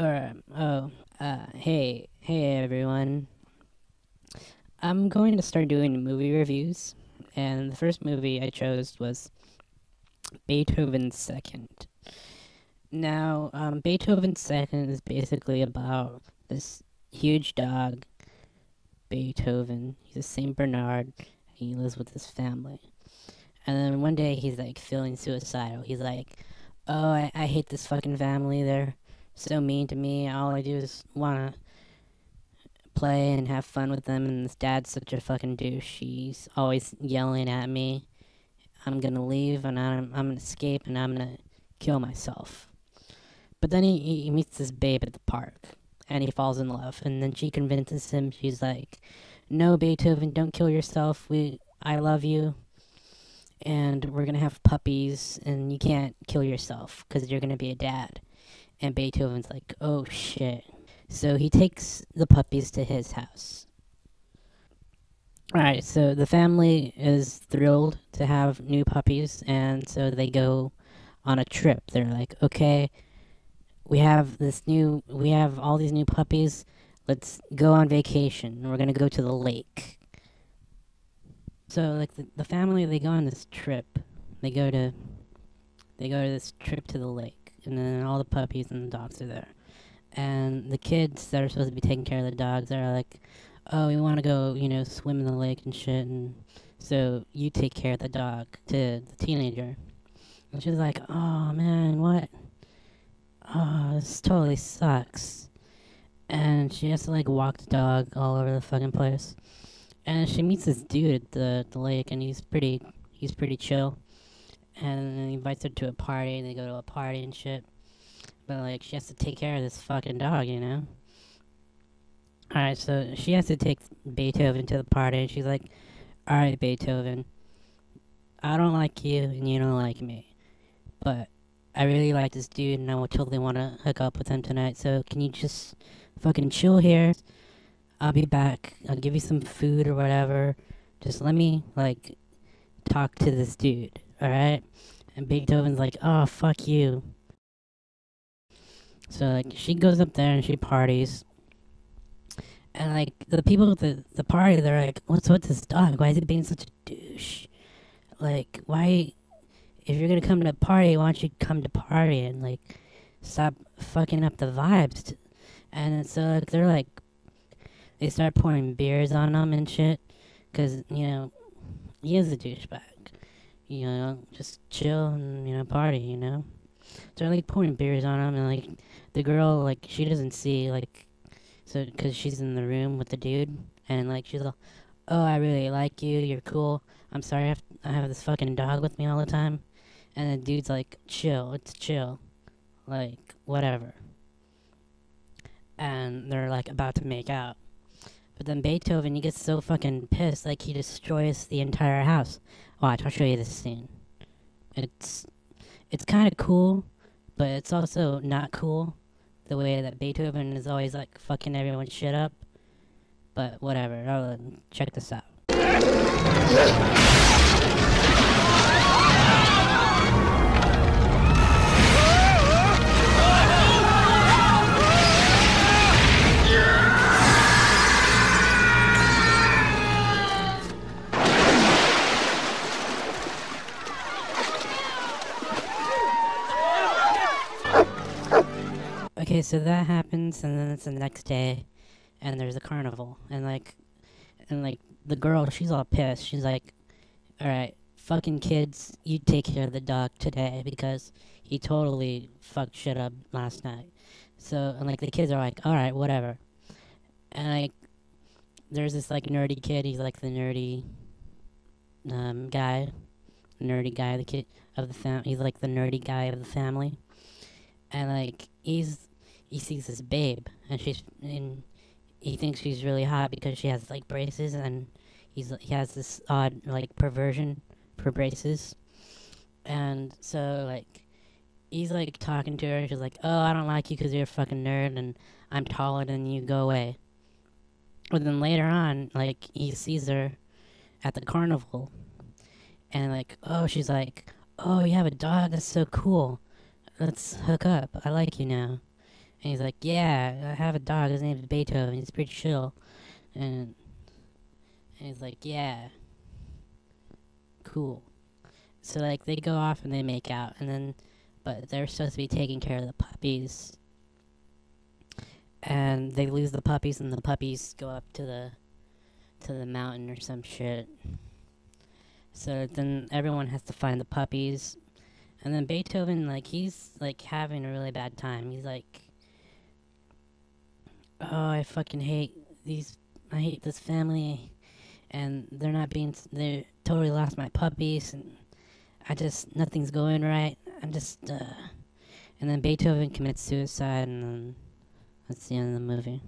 Hey everyone. I'm going to start doing movie reviews, and the first movie I chose was Beethoven's Second. Now, Beethoven's Second is basically about this huge dog, Beethoven. He's a Saint Bernard. He lives with his family. And then one day he's like feeling suicidal. He's like, oh, I hate this fucking family. They're so mean to me. All I do is want to play and have fun with them, and this dad's such a fucking douche. He's always yelling at me. I'm gonna leave, and I'm gonna escape, and I'm gonna kill myself. But then he meets this babe at the park, and he falls in love, and then she convinces him. She's like, no, Beethoven, don't kill yourself. I love you, and we're gonna have puppies, and you can't kill yourself, because you're gonna be a dad. And Beethoven's like, oh shit. So he takes the puppies to his house. Alright, so the family is thrilled to have new puppies, and so they go on a trip. They're like, okay, we have all these new puppies. Let's go on vacation. We're gonna go to the lake. So like the family, they go on this trip. They go to this trip to the lake, and then all the puppies and the dogs are there. And the kids that are supposed to be taking care of the dogs are like, oh, we want to go, swim in the lake and shit, and so you take care of the dog, to the teenager. And she's like, oh, man, what? Oh, this totally sucks. And she has to, like, walk the dog all over the fucking place. And she meets this dude at the lake, and he's pretty chill. And he invites her to a party, and they go to a party and shit. But, like, she has to take care of this fucking dog, Alright, so she has to take Beethoven to the party, and she's like, alright, Beethoven, I don't like you, and you don't like me. But I really like this dude, and I would totally want to hook up with him tonight, so can you just fucking chill here? I'll be back. I'll give you some food or whatever. Just let me, like, talk to this dude, alright? And Beethoven's like, oh, fuck you. So, like, she goes up there and she parties. And, like, the people at the party, they're like, what's with this dog? Why is he being such a douche? Like, why, if you're gonna come to a party, why don't you come to party and, like, stop fucking up the vibes? And so, like, they start pouring beers on him and shit. Because, he is a douchebag. Just chill and, party, So they're, like, pouring beers on him, and, like, the girl, like, she doesn't see, like, so, because she's in the room with the dude, and, like, she's like, oh, I really like you, you're cool, I'm sorry I have this fucking dog with me all the time, and the dude's like, chill, it's chill, like, whatever, and they're, like, about to make out, but then Beethoven, he gets so fucking pissed, like, he destroys the entire house. Watch, I'll show you this scene. It's kind of cool, but it's also not cool, the way that Beethoven is always, like, fucking everyone's shit up. But whatever, check this out. Okay, so that happens, and then it's the next day, and there's a carnival, and the girl, she's all pissed. She's like, alright, fucking kids, you take care of the dog today, because he totally fucked shit up last night. So, and, like, the kids are like, alright, whatever. And, like, there's this, like, nerdy kid, he's, like, the nerdy, the kid of the family, he's, like, the nerdy guy of the family. And, like, he sees this babe, and he thinks she's really hot because she has, like, braces, and he has this odd, like, perversion for braces. And so, like, he's, like, talking to her, and she's like, oh, I don't like you because you're a fucking nerd, and I'm taller than you, go away. But then later on, like, he sees her at the carnival, and, like, oh, she's like, oh, you have a dog, that's so cool. Let's hook up, I like you now. And he's like, yeah, I have a dog. His name's Beethoven. He's pretty chill. And, and he's like, yeah, cool. So like they go off and they make out, and then, but they're supposed to be taking care of the puppies, and they lose the puppies, and the puppies go up to the mountain or some shit. So then everyone has to find the puppies, and then Beethoven, like, he's like having a really bad time. He's like, oh, I fucking hate these. I hate this family, and they totally lost my puppies, and nothing's going right. And then Beethoven commits suicide, and then that's the end of the movie.